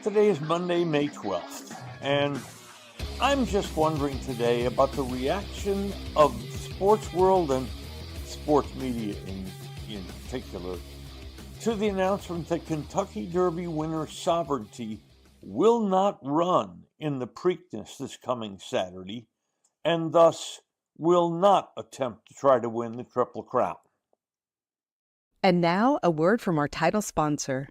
Today is Monday, May 12th, and I'm just wondering today about the reaction of the sports world and sports media in particular to the announcement that Kentucky Derby winner Sovereignty will not run in the Preakness this coming Saturday, and thus will not attempt to try to win the Triple Crown. And now, a word from our title sponsor.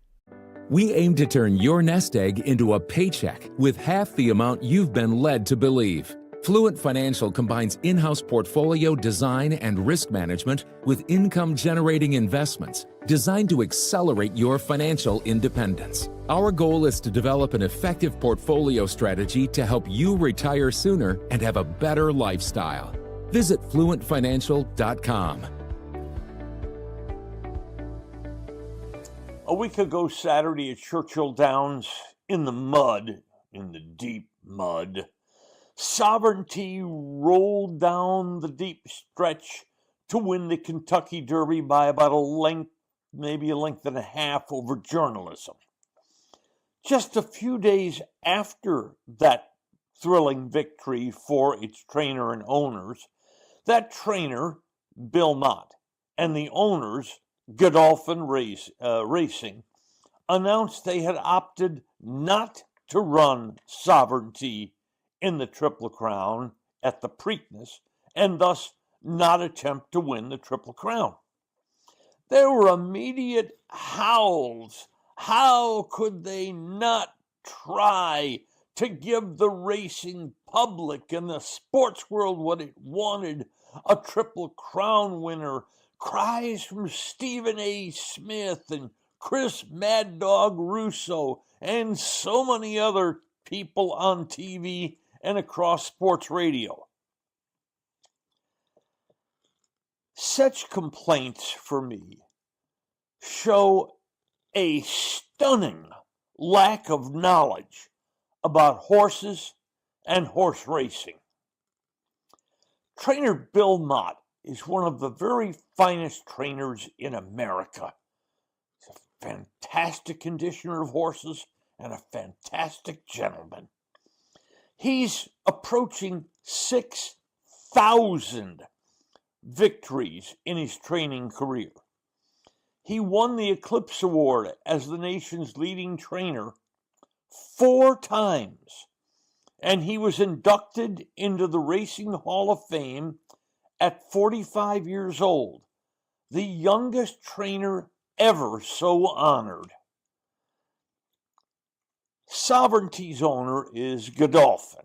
We aim to turn your nest egg into a paycheck with half the amount you've been led to believe. Fluent Financial combines in-house portfolio design and risk management with income-generating investments designed to accelerate your financial independence. Our goal is to develop an effective portfolio strategy to help you retire sooner and have a better lifestyle. Visit fluentfinancial.com. A week ago Saturday at Churchill Downs, in the deep mud, Sovereignty rolled down the deep stretch to win the Kentucky Derby by about a length, maybe a length and a half over journalism. Just a few days after that thrilling victory for its trainer and owners, that trainer, Bill Mott, and the owners, Godolphin Racing, announced they had opted not to run Sovereignty in the Triple Crown at the Preakness, and thus not attempt to win the Triple Crown. There were immediate howls. How could they not try to give the racing public and the sports world what it wanted, a Triple Crown winner? Cries from Stephen A. Smith and Chris Mad Dog Russo and so many other people on TV and across sports radio. Such complaints, for me, show a stunning lack of knowledge about horses and horse racing. Trainer Bill Mott is one of the very finest trainers in America. He's a fantastic conditioner of horses and a fantastic gentleman. He's approaching 6,000 victories in his training career. He won the Eclipse Award as the nation's leading trainer 4 times, and he was inducted into the Racing Hall of Fame at 45 years old, the youngest trainer ever so honored. Sovereignty's owner is Godolphin.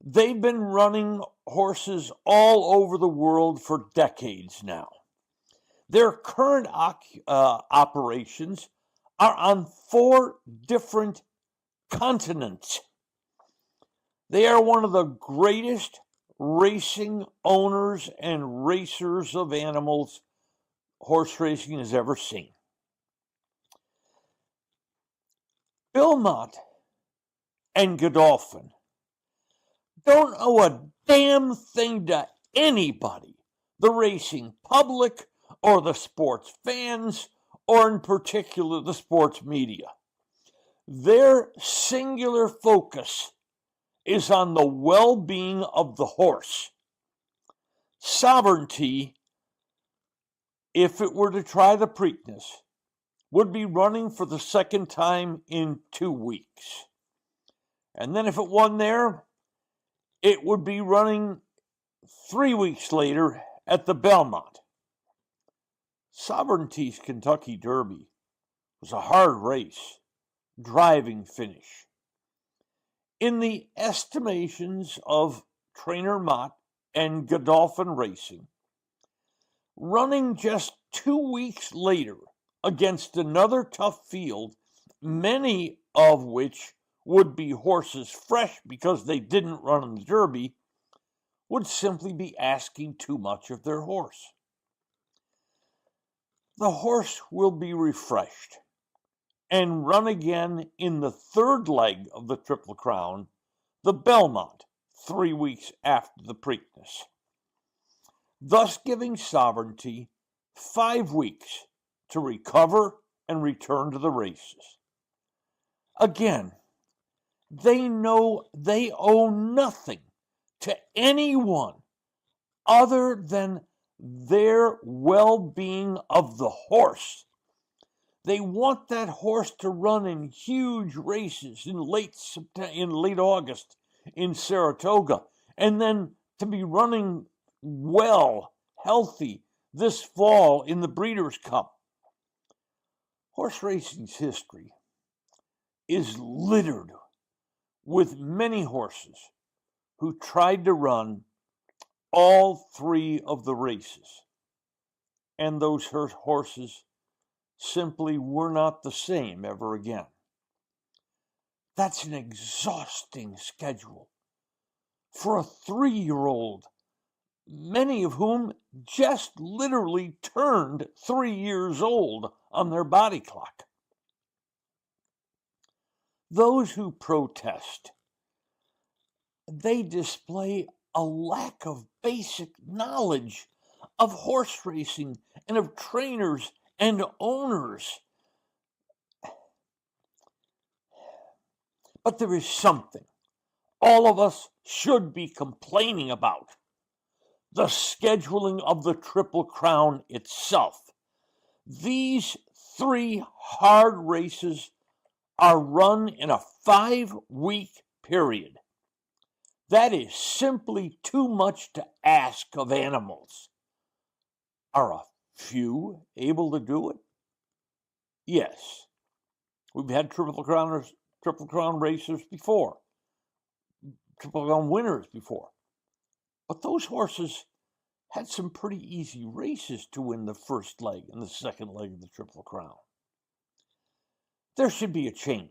They've been running horses all over the world for decades now. Their current operations are on 4 different continents. They are one of the greatest racing owners and racers of animals horse racing has ever seen. Bill Mott and Godolphin don't owe a damn thing to anybody, the racing public or the sports fans, or in particular the sports media. Their singular focus is on the well-being of the horse. Sovereignty, if it were to try the Preakness, would be running for the second time in 2 weeks. And then if it won there, it would be running 3 weeks later at the Belmont. Sovereignty's Kentucky Derby was a hard race, driving finish. In the estimations of Trainer Mott and Godolphin Racing, running just 2 weeks later against another tough field, many of which would be horses fresh because they didn't run in the Derby, would simply be asking too much of their horse. The horse will be refreshed and run again in the 3rd leg of the Triple Crown, the Belmont, 3 weeks after the Preakness, thus giving Sovereignty 5 weeks to recover and return to the races. Again, they know they owe nothing to anyone other than their well-being of the horse. They want that horse to run in huge races in late August in Saratoga, and then to be running well, healthy this fall in the Breeders' Cup. Horse racing's history is littered with many horses who tried to run all three of the races, and those horses simply were not the same ever again. That's an exhausting schedule for a 3-year-old, many of whom just literally turned 3 years old on their body clock. Those who protest, they display a lack of basic knowledge of horse racing and of trainers and owners. But there is something all of us should be complaining about: the scheduling of the Triple Crown itself. These 3 hard races are run in a 5-week period. That is simply too much to ask of animals. Are a few able to do it? Yes. We've had Triple Crown racers before, Triple Crown winners before. But those horses had some pretty easy races to win the first leg and the second leg of the Triple Crown. There should be a change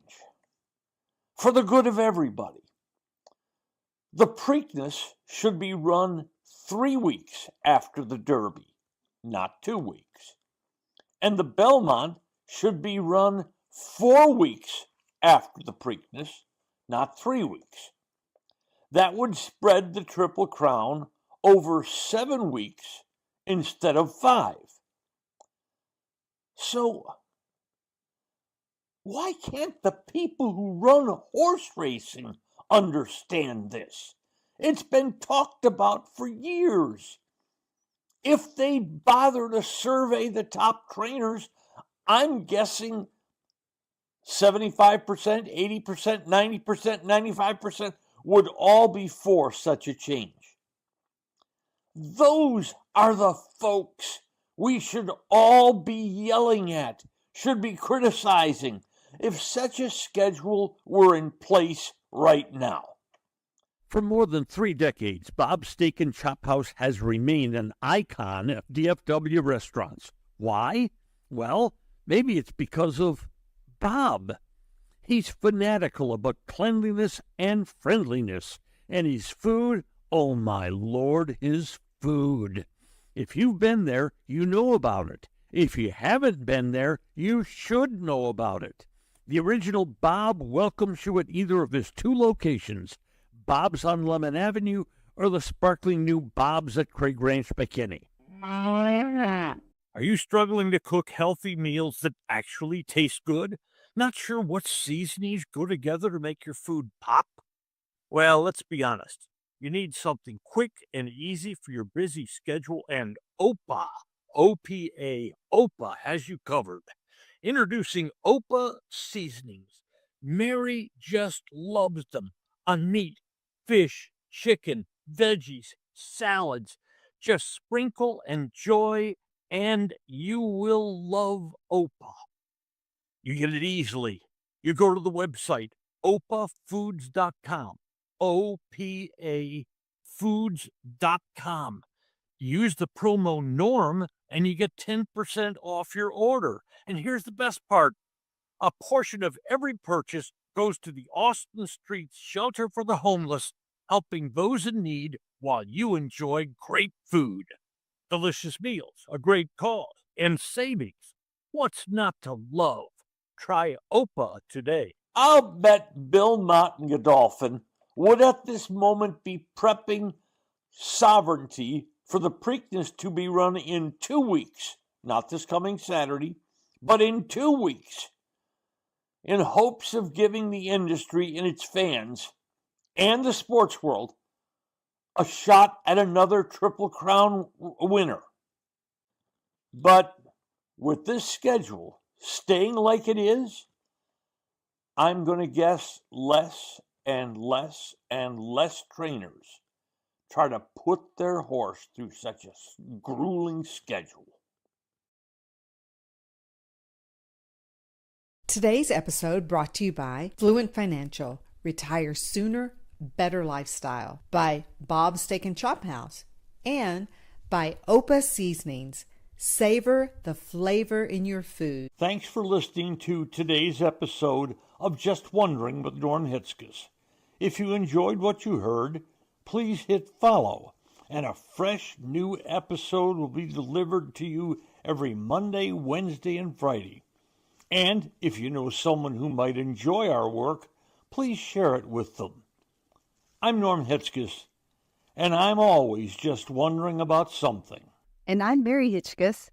for the good of everybody. The Preakness should be run 3 weeks after the Derby, not 2 weeks. And the Belmont should be run 4 weeks after the Preakness, not 3 weeks. That would spread the Triple Crown over 7 weeks instead of 5. So, why can't the people who run horse racing understand this? It's been talked about for years. If they bother to survey the top trainers, I'm guessing 75%, 80%, 90%, 95% would all be for such a change. Those are the folks we should all be yelling at, should be criticizing, if such a schedule were in place right now. For more than 3 decades, Bob's Steak and Chop House has remained an icon of DFW restaurants. Why? Well, maybe it's because of Bob. He's fanatical about cleanliness and friendliness, and his food, oh my Lord, his food. If you've been there, you know about it. If you haven't been there, you should know about it. The original Bob welcomes you at either of his 2 locations, Bob's on Lemon Avenue or the sparkling new Bob's at Craig Ranch McKinney. Are you struggling to cook healthy meals that actually taste good? Not sure what seasonings go together to make your food pop? Well, let's be honest. You need something quick and easy for your busy schedule, and OPA, O-P-A, OPA has you covered. Introducing OPA seasonings. Mary just loves them on meat, fish, chicken, veggies, salads. Just sprinkle, enjoy, and you will love OPA. You get it easily. You go to the website, opafoods.com, O-P-A foods.com. Use the promo NORM and you get 10% off your order. And here's the best part. A portion of every purchase goes to the Austin Streets Shelter for the Homeless, helping those in need while you enjoy great food. Delicious meals, a great cause, and savings. What's not to love? Try OPA today. I'll bet Bill Mott and Godolphin would at this moment be prepping Sovereignty for the Preakness to be run in 2 weeks, not this coming Saturday, but in 2 weeks. in hopes of giving the industry and its fans and the sports world a shot at another Triple Crown winner. But with this schedule staying like it is, I'm going to guess less and less and less trainers try to put their horse through such a grueling schedule. Today's episode brought to you by Fluent Financial, Retire Sooner, Better Lifestyle, by Bob's Steak and Chop House, and by Opa Seasonings. Savor the flavor in your food. Thanks for listening to today's episode of Just Wondering with Norm Hitzges. If you enjoyed what you heard, please hit follow, and a fresh new episode will be delivered to you every Monday, Wednesday, and Friday. And if you know someone who might enjoy our work, please share it with them. I'm Norm Hitzges, and I'm always just wondering about something. And I'm Mary Hitzges.